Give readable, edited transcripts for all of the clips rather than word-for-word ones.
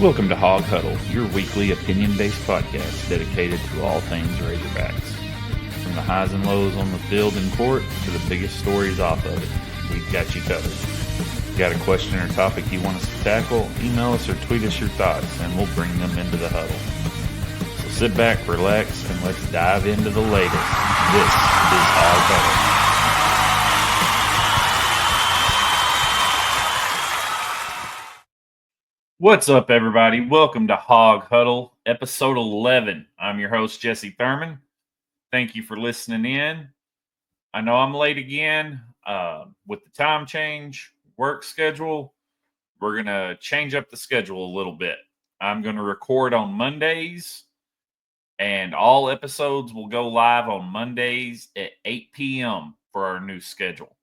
Welcome to Hawg Huddle, your weekly opinion-based podcast dedicated to all things Razorbacks. From the highs and lows on the field and court to the biggest stories off of it, we've got you covered. Got a question or topic you want us to tackle? Email us or tweet us your thoughts, and we'll bring them into the huddle. So sit back, relax, and let's dive into the latest. This is Hawg Huddle. What's up, everybody? Welcome to Hawg Huddle, episode 11. I'm your host, Jesse Thurman. Thank you for listening in. I know I'm late again with the time change, work schedule. We're going to change up the schedule a little bit. I'm going to record on Mondays, and all episodes will go live on Mondays at 8 p.m. for our new schedule.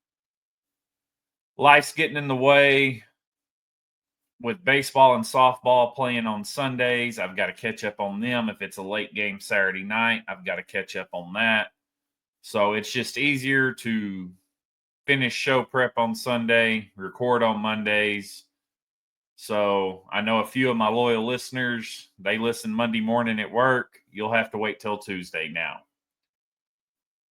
Life's getting in the way. With baseball and softball playing on Sundays, I've got to catch up on them. If it's a late game Saturday night, I've got to catch up on that. So it's just easier to finish show prep on Sunday, record on Mondays. So I know a few of my loyal listeners, they listen Monday morning at work. You'll have to wait till Tuesday now.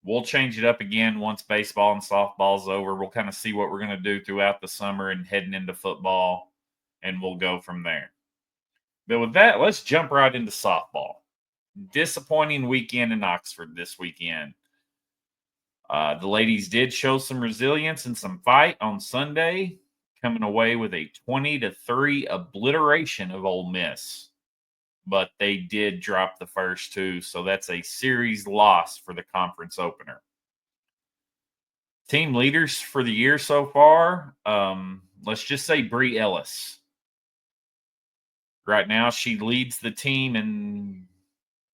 We'll change it up again once baseball and softball's over. We'll kind of see what we're going to do throughout the summer and heading into football. And we'll go from there. But with that, let's jump right into softball. Disappointing weekend in Oxford this weekend. The ladies did show some resilience and some fight on Sunday, coming away with a 20-3 obliteration of Ole Miss. But they did drop the first two, so that's a series loss for the conference opener. Team leaders for the year so far, let's just say Bree Ellis. Right now, she leads the team in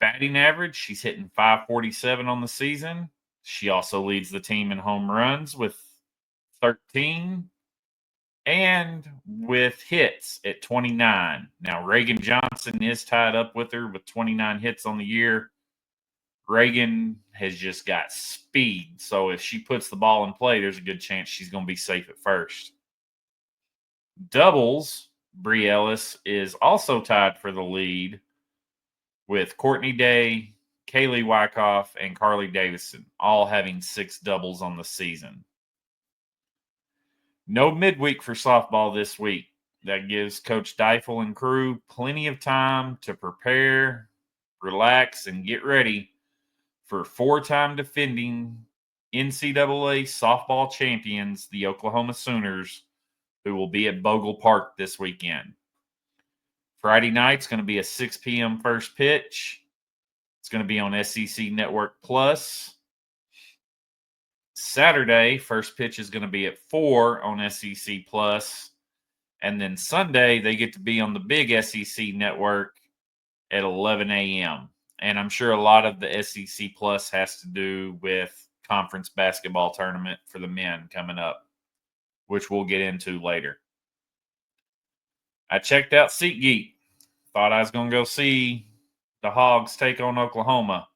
batting average. She's hitting .547 on the season. She also leads the team in home runs with 13 and with hits at 29. Now, Reagan Johnson is tied up with her with 29 hits on the year. Reagan has just got speed. So if she puts the ball in play, there's a good chance she's going to be safe at first. Doubles, Bree Ellis is also tied for the lead with Courtney Day, Kaylee Wyckoff, and Carly Davison, all having 6 doubles on the season. No midweek for softball this week. That gives Coach Deifel and crew plenty of time to prepare, relax, and get ready for 4-time defending NCAA softball champions, the Oklahoma Sooners, who will be at Bogle Park this weekend. Friday night's going to be a 6 p.m. first pitch. It's going to be on SEC Network Plus. Saturday, first pitch is going to be at 4 on SEC Plus. And then Sunday, they get to be on the big SEC Network at 11 a.m. And I'm sure a lot of the SEC Plus has to do with conference basketball tournament for the men coming up, which we'll get into later. I checked out SeatGeek. Thought I was going to go see the Hogs take on Oklahoma.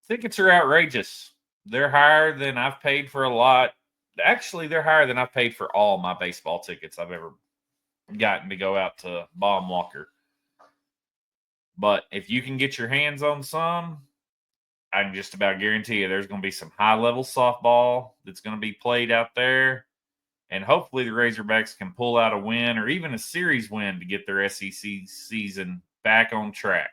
Tickets are outrageous. They're higher than I've paid for a lot. Actually, they're higher than I've paid for all my baseball tickets I've ever gotten to go out to Baum-Walker. But if you can get your hands on some, I can just about guarantee you there's going to be some high-level softball that's going to be played out there. And hopefully the Razorbacks can pull out a win or even a series win to get their SEC season back on track.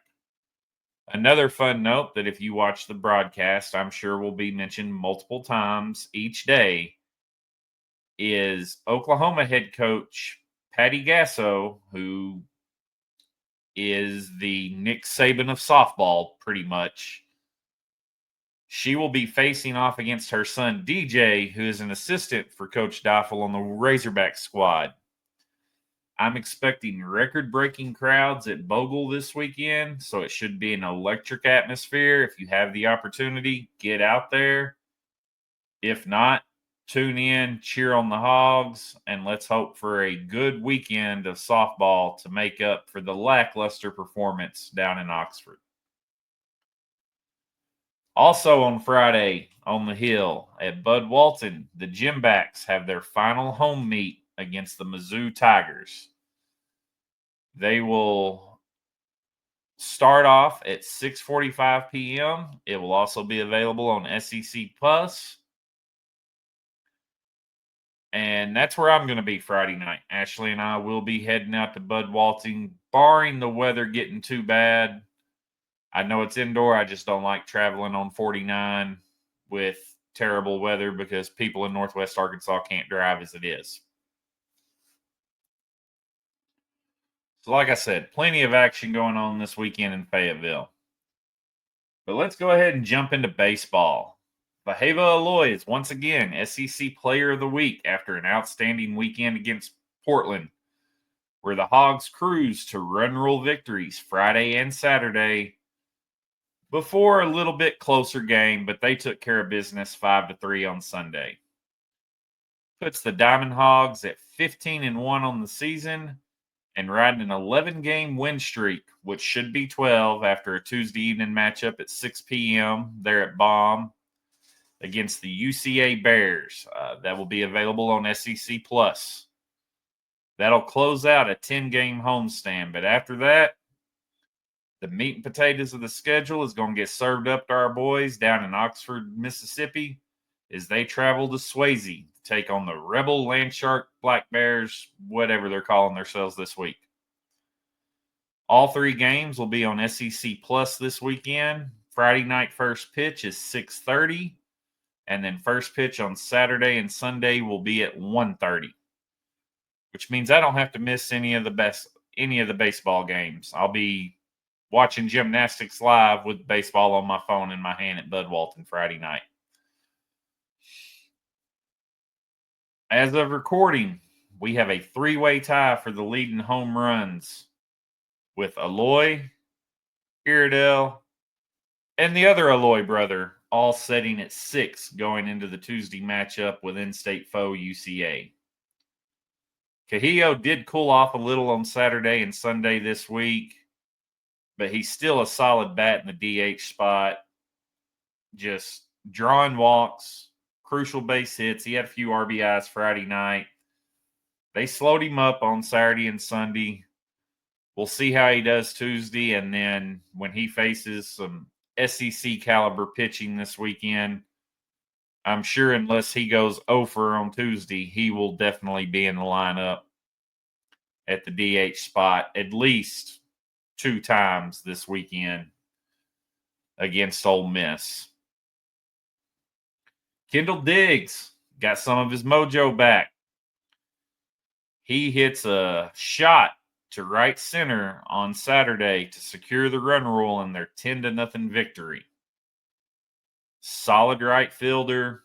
Another fun note that if you watch the broadcast, I'm sure will be mentioned multiple times each day, is Oklahoma head coach Patty Gasso, who is the Nick Saban of softball pretty much. She will be facing off against her son, DJ, who is an assistant for Coach Deifel on the Razorback squad. I'm expecting record-breaking crowds at Bogle this weekend, so it should be an electric atmosphere. If you have the opportunity, get out there. If not, tune in, cheer on the Hogs, and let's hope for a good weekend of softball to make up for the lackluster performance down in Oxford. Also on Friday on the Hill at Bud Walton, the Gymbacks have their final home meet against the Mizzou Tigers. They will start off at 6:45 p.m. It will also be available on SEC Plus. And that's where I'm going to be Friday night. Ashley and I will be heading out to Bud Walton, barring the weather getting too bad. I know it's indoor. I just don't like traveling on 49 with terrible weather because people in Northwest Arkansas can't drive as it is. So like I said, plenty of action going on this weekend in Fayetteville. But let's go ahead and jump into baseball. Baheva Aloy is once again SEC Player of the Week after an outstanding weekend against Portland, where the Hogs cruised to run rule victories Friday and Saturday before a little bit closer game, but they took care of business 5-3 on Sunday. Puts the Diamond Hogs at 15-1 on the season and riding an 11-game win streak, which should be 12 after a Tuesday evening matchup at 6 p.m. there at Baum against the UCA Bears. That will be available on SEC Plus. That'll close out a 10-game homestand. But after that, the meat and potatoes of the schedule is going to get served up to our boys down in Oxford, Mississippi, as they travel to Swayze to take on the Rebel Landshark Black Bears, whatever they're calling themselves this week. All three games will be on SEC Plus this weekend. Friday night first pitch is 6:30. And then first pitch on Saturday and Sunday will be at 1:30, which means I don't have to miss any of the baseball games. I'll be watching gymnastics live with baseball on my phone in my hand at Bud Walton Friday night. As of recording, we have a three-way tie for the leading home runs with Aloy, Iredell, and the other Aloy brother, all setting at 6 going into the Tuesday matchup with in-state foe UCA. Cahillo did cool off a little on Saturday and Sunday this week, but he's still a solid bat in the DH spot, just drawing walks, crucial base hits. He had a few RBIs Friday night. They slowed him up on Saturday and Sunday. We'll see how he does Tuesday, and then when he faces some SEC caliber pitching this weekend, I'm sure unless he goes 0 on Tuesday, he will definitely be in the lineup at the DH spot at least 2 times this weekend against Ole Miss. Kendall Diggs got some of his mojo back. He hits a shot to right center on Saturday to secure the run rule in their 10-0 victory. Solid right fielder,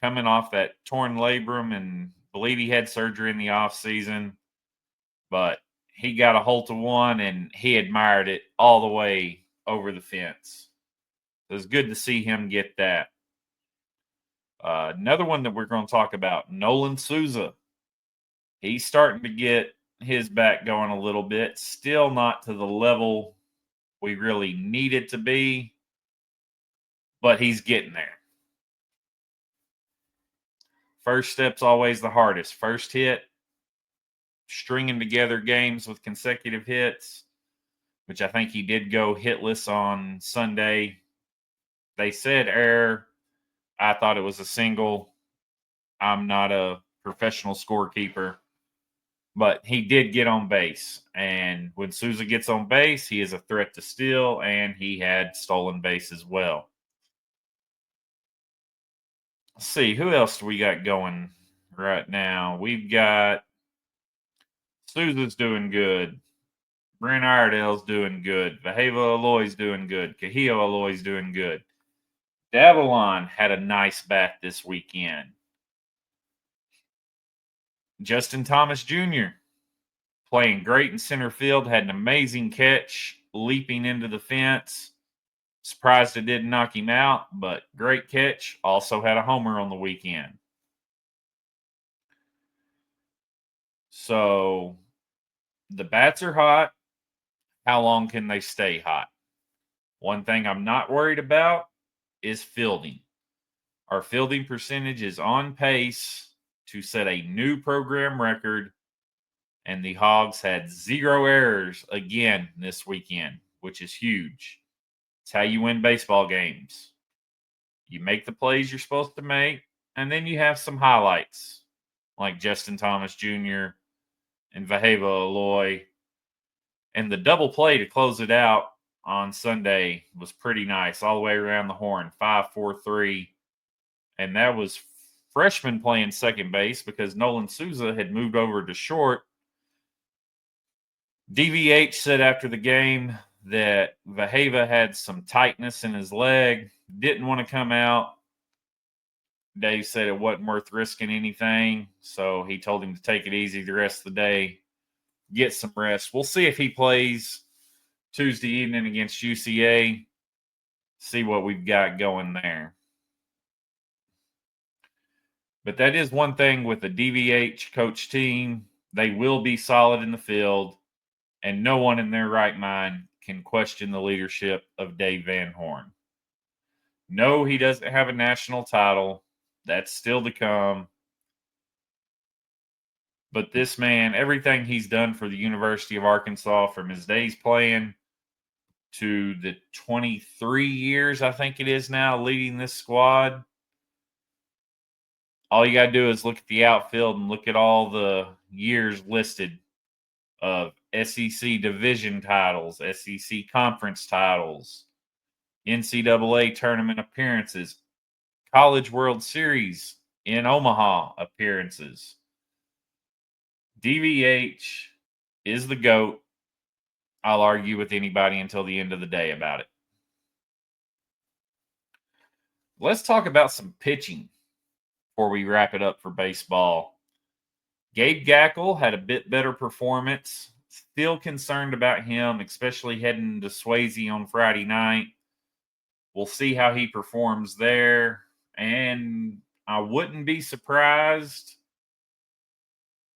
coming off that torn labrum and believe he had surgery in the offseason. But he got a hold of one and he admired it all the way over the fence. It was good to see him get that. Another one that we're going to talk about, Nolan Souza. He's starting to get his back going a little bit. Still not to the level we really need it to be, but he's getting there. First step's always the hardest. First hit, stringing together games with consecutive hits, which I think he did go hitless on Sunday. They said error. I thought it was a single. I'm not a professional scorekeeper, but he did get on base. And when Souza gets on base, he is a threat to steal, and he had stolen base as well. Let's see, who else do we got going right now? We've got Souza's doing good. Brent Iredell's doing good. Baheva Aloy's doing good. Cahillo Aloy's doing good. Davalon had a nice bat this weekend. Justin Thomas Jr. playing great in center field, had an amazing catch leaping into the fence. Surprised it didn't knock him out, but great catch. Also had a homer on the weekend. So the bats are hot. How long can they stay hot? One thing I'm not worried about is fielding. Our fielding percentage is on pace to set a new program record, and the Hogs had 0 errors again this weekend, which is huge. It's how you win baseball games. You make the plays you're supposed to make, and then you have some highlights like Justin Thomas Jr. and Vaheva Aloy. And the double play to close it out on Sunday was pretty nice, all the way around the horn, 5-4-3. And that was freshman playing second base because Nolan Souza had moved over to short. DVH said after the game that Vaheva had some tightness in his leg, didn't want to come out. Dave said it wasn't worth risking anything, so he told him to take it easy the rest of the day, get some rest. We'll see if he plays Tuesday evening against UCA, see what we've got going there. But that is one thing with the DVH coach team. They will be solid in the field, and no one in their right mind can question the leadership of Dave Van Horn. No, he doesn't have a national title. That's still to come. But this man, everything he's done for the University of Arkansas from his days playing to the 23 years, I think it is now, leading this squad. All you got to do is look at the outfield and look at all the years listed of SEC division titles, SEC conference titles, NCAA tournament appearances, College World Series in Omaha appearances. DVH is the GOAT. I'll argue with anybody until the end of the day about it. Let's talk about some pitching before we wrap it up for baseball. Gabe Gackle had a bit better performance. Still concerned about him, especially heading to Swayze on Friday night. We'll see how he performs there. And I wouldn't be surprised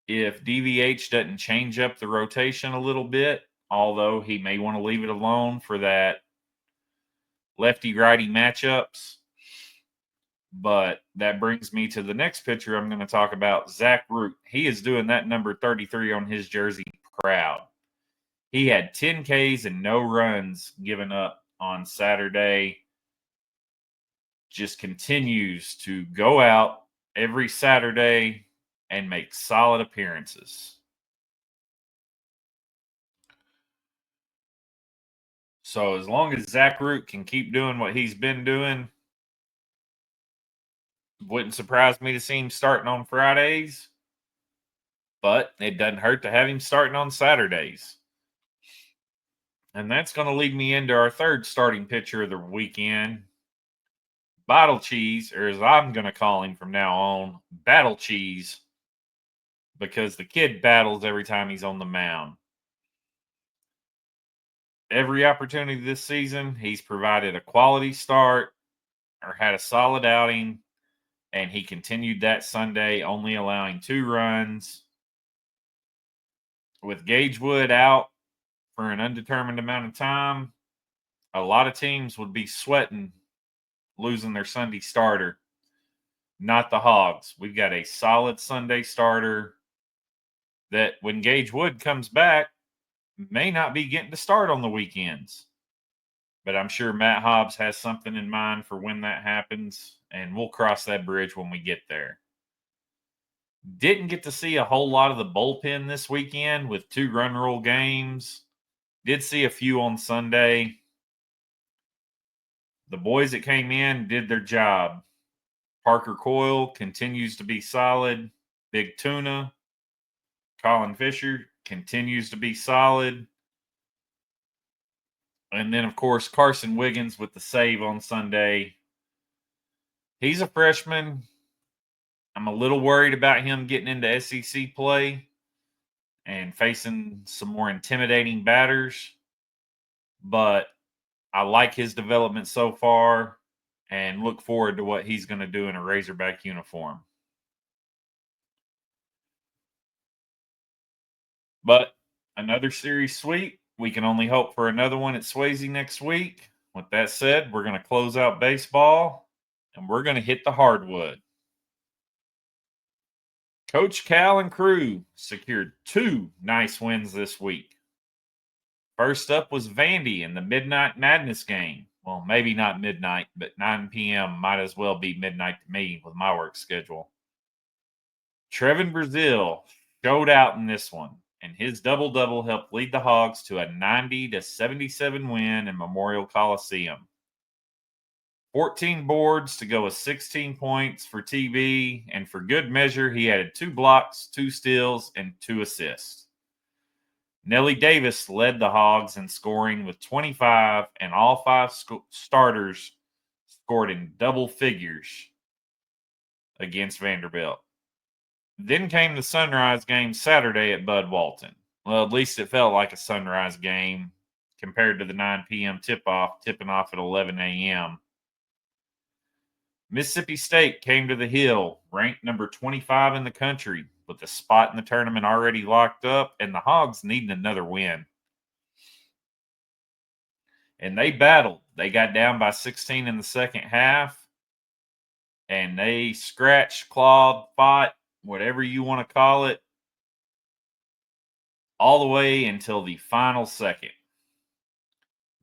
if DVH doesn't change up the rotation a little bit, although he may want to leave it alone for that lefty-righty matchups. But that brings me to the next pitcher I'm going to talk about, Zach Root. He is doing that number 33 on his jersey proud. He had 10 Ks and no runs given up on Saturday. Just continues to go out every Saturday and make solid appearances. So as long as Zach Root can keep doing what he's been doing, wouldn't surprise me to see him starting on Fridays, but it doesn't hurt to have him starting on Saturdays. And that's going to lead me into our third starting pitcher of the weekend, Bottle Cheese, or as I'm going to call him from now on, Battle Cheese, because the kid battles every time he's on the mound. Every opportunity this season, he's provided a quality start or had a solid outing, and he continued that Sunday, only allowing 2 runs. With Gage Wood out for an undetermined amount of time, a lot of teams would be sweating losing their Sunday starter. Not the Hogs. We've got a solid Sunday starter that when Gage Wood comes back, may not be getting to start on the weekends. But I'm sure Matt Hobbs has something in mind for when that happens, and we'll cross that bridge when we get there. Didn't get to see a whole lot of the bullpen this weekend with 2 run rule games. Did see a few on Sunday. The boys that came in did their job. Parker Coyle continues to be solid. Big Tuna. Colin Fisher continues to be solid. And then, of course, Carson Wiggins with the save on Sunday. He's a freshman. I'm a little worried about him getting into SEC play and facing some more intimidating batters. But I like his development so far and look forward to what he's going to do in a Razorback uniform. But another series sweep. We can only hope for another one at Swayze next week. With that said, we're going to close out baseball and we're going to hit the hardwood. Coach Cal and crew secured 2 nice wins this week. First up was Vandy in the Midnight Madness game. Well, maybe not midnight, but 9 p.m. might as well be midnight to me with my work schedule. Trevin Brazil showed out in this one, and his double-double helped lead the Hogs to a 90-77 win in Memorial Coliseum. 14 boards to go with 16 points for TB, and for good measure, he added 2 blocks, 2 steals, and 2 assists. Nellie Davis led the Hogs in scoring with 25, and all 5 starters scored in double figures against Vanderbilt. Then came the sunrise game Saturday at Bud Walton. Well, at least it felt like a sunrise game compared to the 9 p.m. tip-off, tipping off at 11 a.m. Mississippi State came to the Hill, ranked number 25 in the country, with a spot in the tournament already locked up, and the Hogs needing another win. And they battled. They got down by 16 in the second half, and they scratched, clawed, fought, whatever you want to call it, all the way until the final second.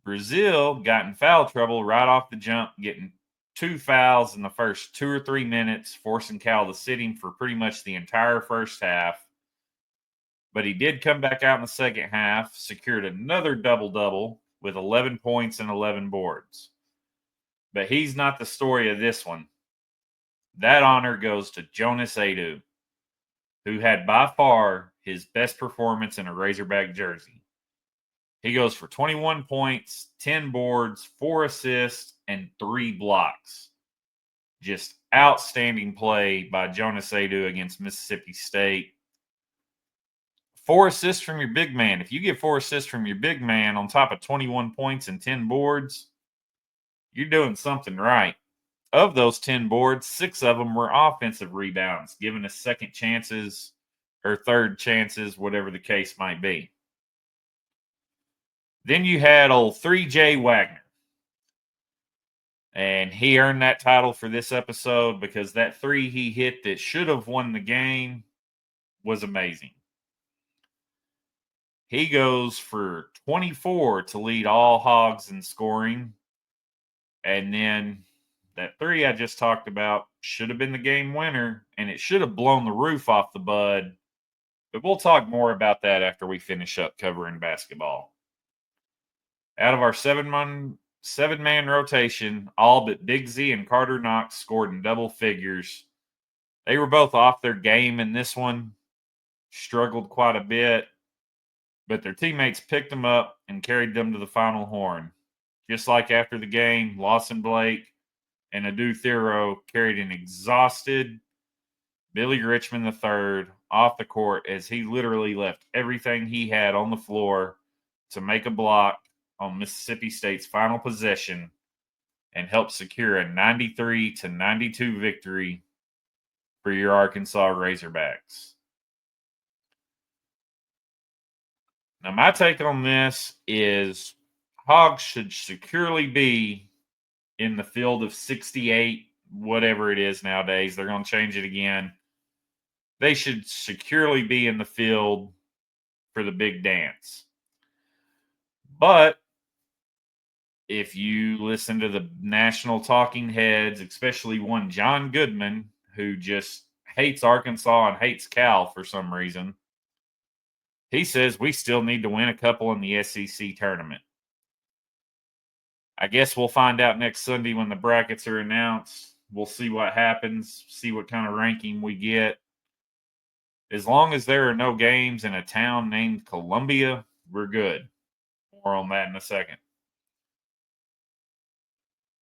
Brazil got in foul trouble right off the jump, getting 2 fouls in the first 2 or 3 minutes, forcing Cal to sit him for pretty much the entire first half. But he did come back out in the second half, secured another double-double with 11 points and 11 boards. But he's not the story of this one. That honor goes to Jonas Adu, who had by far his best performance in a Razorback jersey. He goes for 21 points, 10 boards, 4 assists, and 3 blocks. Just outstanding play by Jonas Adu against Mississippi State. 4 assists from your big man. If you get 4 assists from your big man on top of 21 points and 10 boards, you're doing something right. Of those 10 boards, 6 of them were offensive rebounds, giving us second chances or third chances, whatever the case might be. Then you had old 3J Wagner. And he earned that title for this episode because that 3 he hit that should have won the game was amazing. He goes for 24 to lead all Hogs in scoring. And then that 3 I just talked about should have been the game winner, and it should have blown the roof off the Bud. But we'll talk more about that after we finish up covering basketball. Out of our seven-man rotation, all but Big Z and Carter Knox scored in double figures. They were both off their game in this one, struggled quite a bit, but their teammates picked them up and carried them to the final horn. Just like after the game, Lawson Blake and Adu Thero carried an exhausted Billy Richmond III off the court as he literally left everything he had on the floor to make a block on Mississippi State's final possession and help secure a 93-92 victory for your Arkansas Razorbacks. Now, my take on this is Hogs should securely be in the field of 68, whatever it is nowadays. They're going to change it again. They should securely be in the field for the big dance. But if you listen to the national talking heads, especially one John Goodman, who just hates Arkansas and hates Cal for some reason, he says we still need to win a couple in the SEC tournament. I guess we'll find out next Sunday when the brackets are announced. We'll see what happens, see what kind of ranking we get. As long as there are no games in a town named Columbia, we're good. More on that in a second.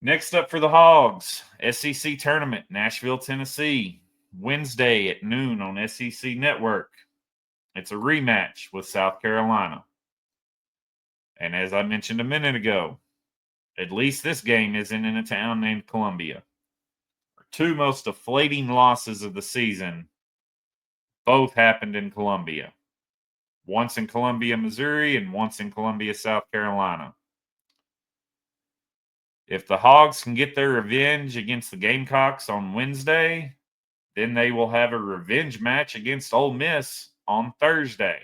Next up for the Hogs, SEC Tournament, Nashville, Tennessee, Wednesday at noon on SEC Network. It's a rematch with South Carolina. And as I mentioned a minute ago, at least this game isn't in a town named Columbia. Our 2 most deflating losses of the season both happened in Columbia. Once in Columbia, Missouri, and once in Columbia, South Carolina. If the Hogs can get their revenge against the Gamecocks on Wednesday, Then they will have a revenge match against Ole Miss on Thursday.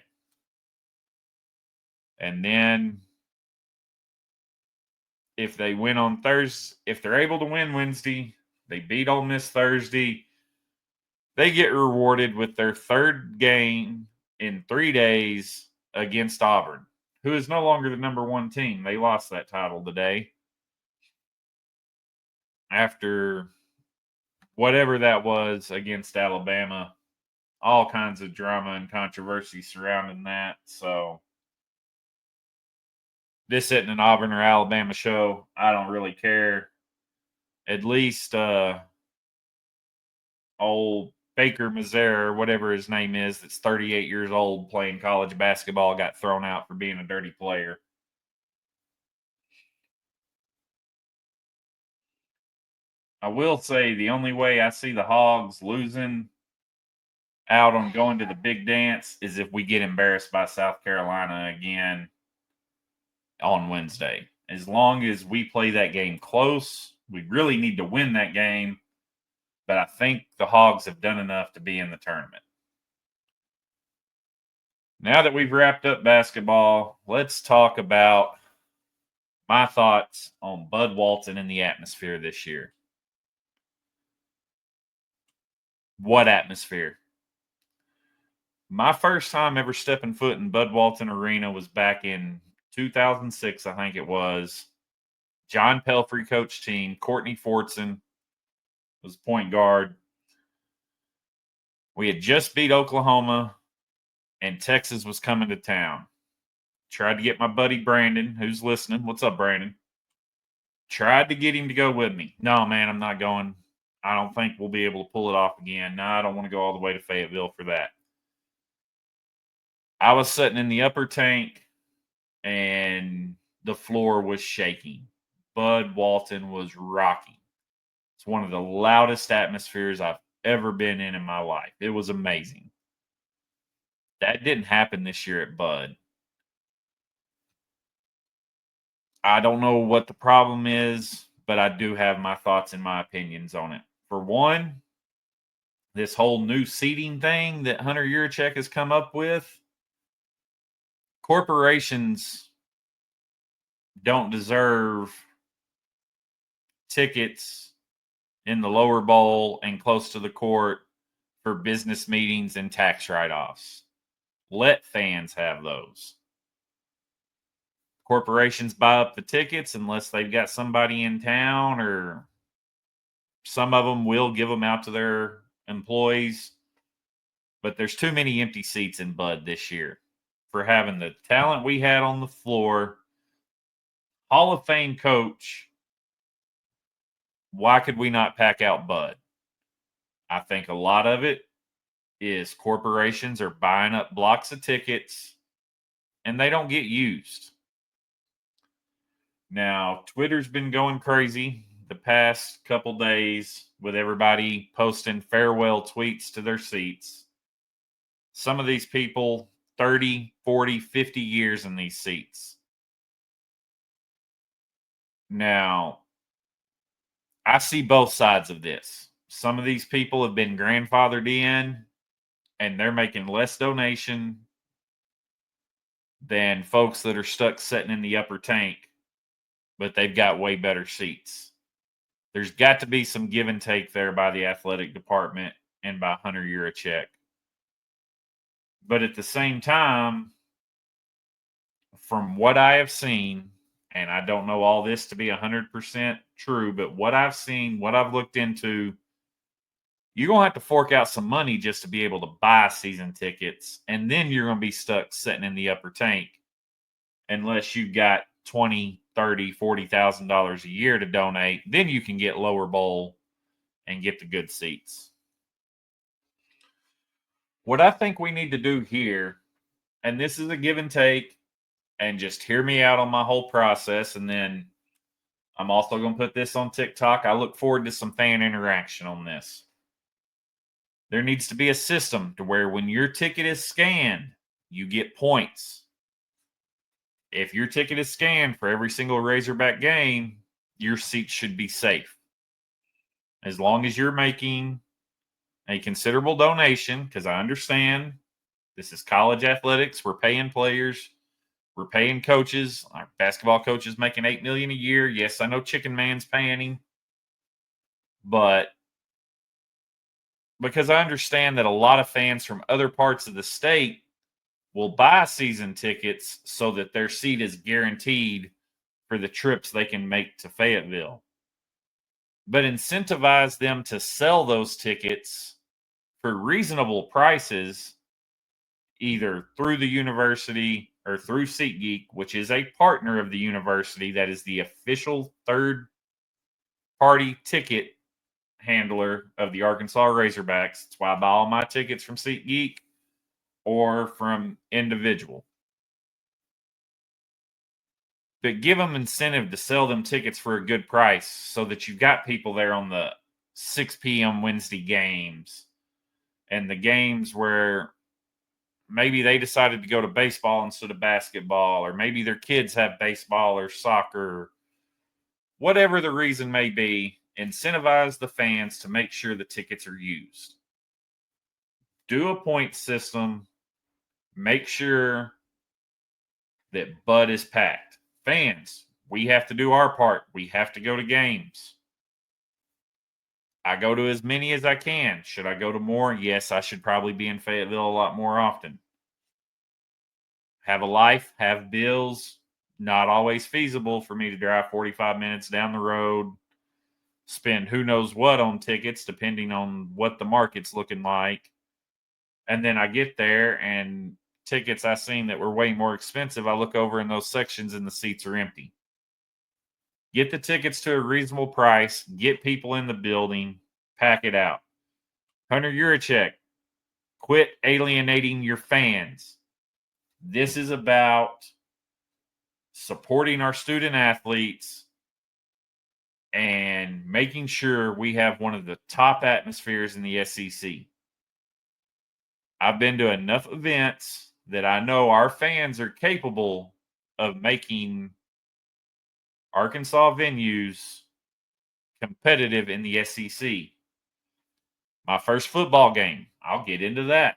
And then if they win on Thursday, if they're able to win Wednesday, they beat Ole Miss Thursday, they get rewarded with their third game in 3 days against Auburn, who is no longer the number one team. They lost that title today after whatever that was against Alabama. All kinds of drama and controversy surrounding that. So this isn't an Auburn or Alabama show. I don't really care. At least old Baker Mazera, or whatever his name is, that's 38 years old playing college basketball, got thrown out for being a dirty player. I will say the only way I see the Hogs losing out on going to the big dance is if we get embarrassed by South Carolina again on Wednesday. As long as we play that game close, we really need to win that game. But I think the Hogs have done enough to be in the tournament. Now that we've wrapped up basketball, let's talk about my thoughts on Bud Walton and the atmosphere this year. What atmosphere? My first time ever stepping foot in Bud Walton Arena was back in 2006, I think it was. John Pelfrey coached team. Courtney Fortson was point guard. We had just beat Oklahoma, and Texas was coming to town. Tried to get my buddy Brandon, who's listening. What's up, Brandon? Tried to get him to go with me. No, man, I'm not going. I don't think we'll be able to pull it off again. No, I don't want to go all the way to Fayetteville for that. I was sitting in the upper tank, and the floor was shaking. Bud Walton was rocking. It's one of the loudest atmospheres I've ever been in my life. It was amazing. That didn't happen this year at Bud. I don't know what the problem is, but I do have my thoughts and my opinions on it. For one, this whole new seating thing that Hunter Yurachek has come up with, corporations don't deserve tickets in the lower bowl and close to the court for business meetings and tax write-offs. Let fans have those. Corporations buy up the tickets unless they've got somebody in town, or some of them will give them out to their employees. But there's too many empty seats in Bud this year for having the talent we had on the floor. Hall of Fame coach. Why could we not pack out Bud? I think a lot of it is corporations are buying up blocks of tickets and they don't get used. Now, Twitter's been going crazy the past couple days with everybody posting farewell tweets to their seats. Some of these people, 30, 40, 50 years in these seats. Now, I see both sides of this. Some of these people have been grandfathered in and they're making less donation than folks that are stuck sitting in the upper tank, but they've got way better seats. There's got to be some give and take there by the athletic department and by Hunter Yurachek. But at the same time, from what I have seen, and I don't know all this to be 100% true, but what I've seen, what I've looked into, you're going to have to fork out some money just to be able to buy season tickets, and then you're going to be stuck sitting in the upper tank unless you've got $20,000, $30,000, $40,000 a year to donate. Then you can get lower bowl and get the good seats. What I think we need to do here, and this is a give and take, and just hear me out on my whole process, and then I'm also going to put this on TikTok. I look forward to some fan interaction on this. There needs to be a system to where when your ticket is scanned, you get points. If your ticket is scanned for every single Razorback game, your seat should be safe. As long as you're making a considerable donation, because I understand this is college athletics. We're paying players. We're paying coaches. Our basketball coach is making $8 million a year. Yes, I know Chicken Man's paying him, but because I understand that a lot of fans from other parts of the state will buy season tickets so that their seat is guaranteed for the trips they can make to Fayetteville. But incentivize them to sell those tickets for reasonable prices, either through the university or through SeatGeek, which is a partner of the university, that is the official third party ticket handler of the Arkansas Razorbacks. That's why I buy all my tickets from SeatGeek or from individual. But give them incentive to sell them tickets for a good price so that you've got people there on the 6 p.m. Wednesday games and the games where maybe they decided to go to baseball instead of basketball, or maybe their kids have baseball or soccer. Whatever the reason may be, incentivize the fans to make sure the tickets are used. Do a point system. Make sure that Bud is packed. Fans, we have to do our part. We have to go to games. I go to as many as I can. Should I go to more? Yes, I should probably be in Fayetteville a lot more often. Have a life, have bills. Not always feasible for me to drive 45 minutes down the road, spend who knows what on tickets, depending on what the market's looking like. And then I get there and tickets I seen that were way more expensive, I look over in those sections and the seats are empty. Get the tickets to a reasonable price, get people in the building, pack it out. Hunter Yurachek, quit alienating your fans. This is about supporting our student athletes and making sure we have one of the top atmospheres in the SEC. I've been to enough events that I know our fans are capable of making Arkansas venues competitive in the SEC. My first football game, I'll get into that.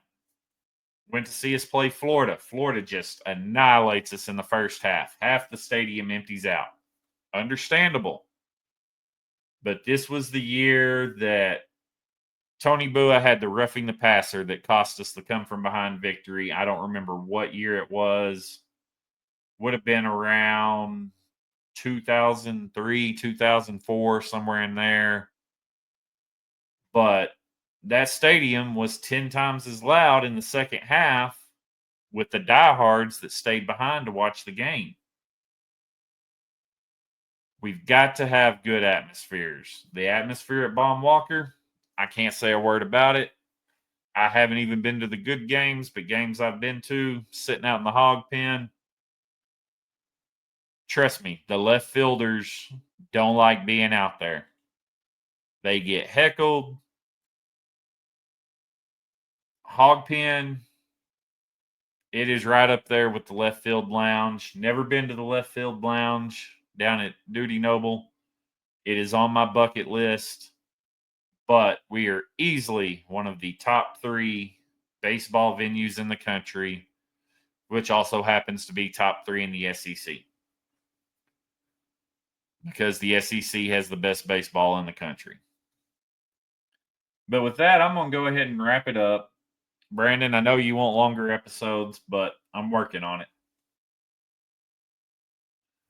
Went to see us play Florida. Florida just annihilates us in the first half. Half the stadium empties out. Understandable. But this was the year that Tony Bua had the roughing the passer that cost us the come from behind victory. I don't remember what year it was. Would have been around 2003, 2004, somewhere in there. But that stadium was 10 times as loud in the second half with the diehards that stayed behind to watch the game. We've got to have good atmospheres. The atmosphere at Baum Walker, I can't say a word about it. I haven't even been to the good games, but games I've been to, sitting out in the hog pen, trust me, the left fielders don't like being out there. They get heckled. Hog pen, it is right up there with the left field lounge. Never been to the left field lounge down at Duty Noble. It is on my bucket list, but we are easily one of the top 3 baseball venues in the country, which also happens to be top 3 in the SEC. Because the SEC has the best baseball in the country. But with that, I'm going to go ahead and wrap it up. Brandon, I know you want longer episodes, but I'm working on it.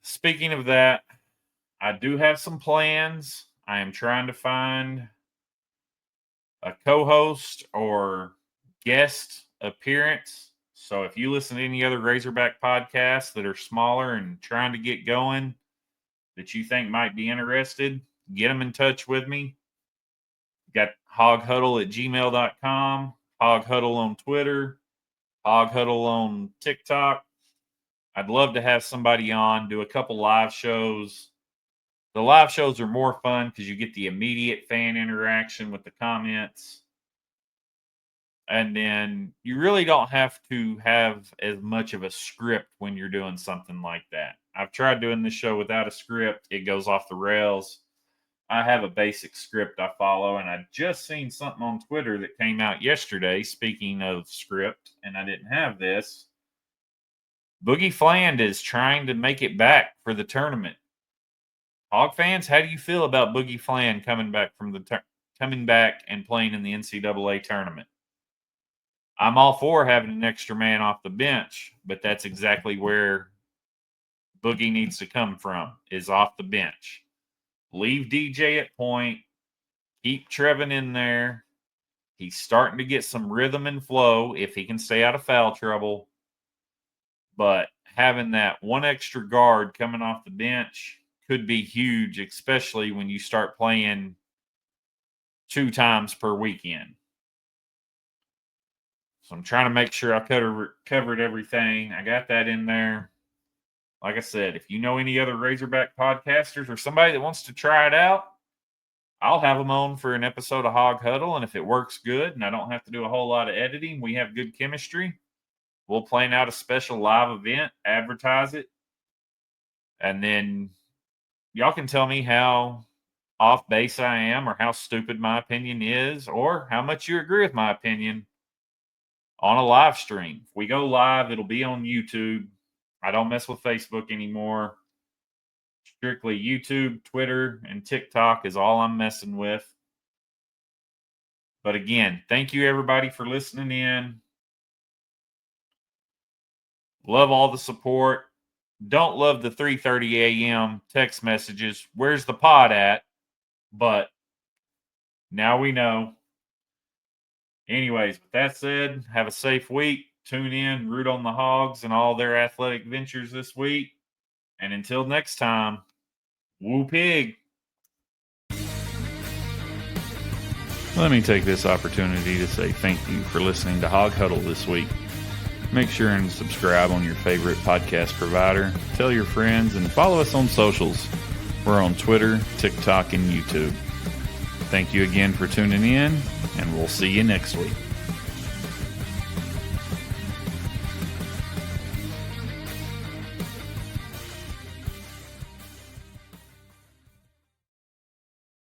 Speaking of that, I do have some plans. I am trying to find a co-host or guest appearance. So if you listen to any other Razorback podcasts that are smaller and trying to get going that you think might be interested, get them in touch with me. Got hoghuddle@gmail.com, Hawg Huddle on Twitter, Hawg Huddle on TikTok. I'd love to have somebody on, do a couple live shows. The live shows are more fun because you get the immediate fan interaction with the comments. And then you really don't have to have as much of a script when you're doing something like that. I've tried doing this show without a script. It goes off the rails. I have a basic script I follow, and I just seen something on Twitter that came out yesterday. Speaking of script, and I didn't have this. Boogie Fland is trying to make it back for the tournament. Hog fans, how do you feel about Boogie Fland coming back and playing in the NCAA tournament? I'm all for having an extra man off the bench, but that's exactly where Boogie needs to come from, is off the bench. Leave DJ at point. Keep Trevin in there. He's starting to get some rhythm and flow if he can stay out of foul trouble. But having that one extra guard coming off the bench could be huge, especially when you start playing 2 times per weekend. So I'm trying to make sure I covered everything. I got that in there. Like I said, if you know any other Razorback podcasters or somebody that wants to try it out, I'll have them on for an episode of Hawg Huddle. And if it works good and I don't have to do a whole lot of editing, we have good chemistry, we'll plan out a special live event, advertise it, and then y'all can tell me how off base I am or how stupid my opinion is or how much you agree with my opinion on a live stream. If we go live, it'll be on YouTube. I don't mess with Facebook anymore. Strictly YouTube, Twitter, and TikTok is all I'm messing with. But again, thank you everybody for listening in. Love all the support. Don't love the 3:30 a.m. text messages. Where's the pod at? But now we know. Anyways, with that said, have a safe week. Tune in, root on the Hogs and all their athletic ventures this week. And until next time, woo pig. Let me take this opportunity to say thank you for listening to Hawg Huddle this week. Make sure and subscribe on your favorite podcast provider. Tell your friends and follow us on socials. We're on Twitter, TikTok, and YouTube. Thank you again for tuning in, and we'll see you next week.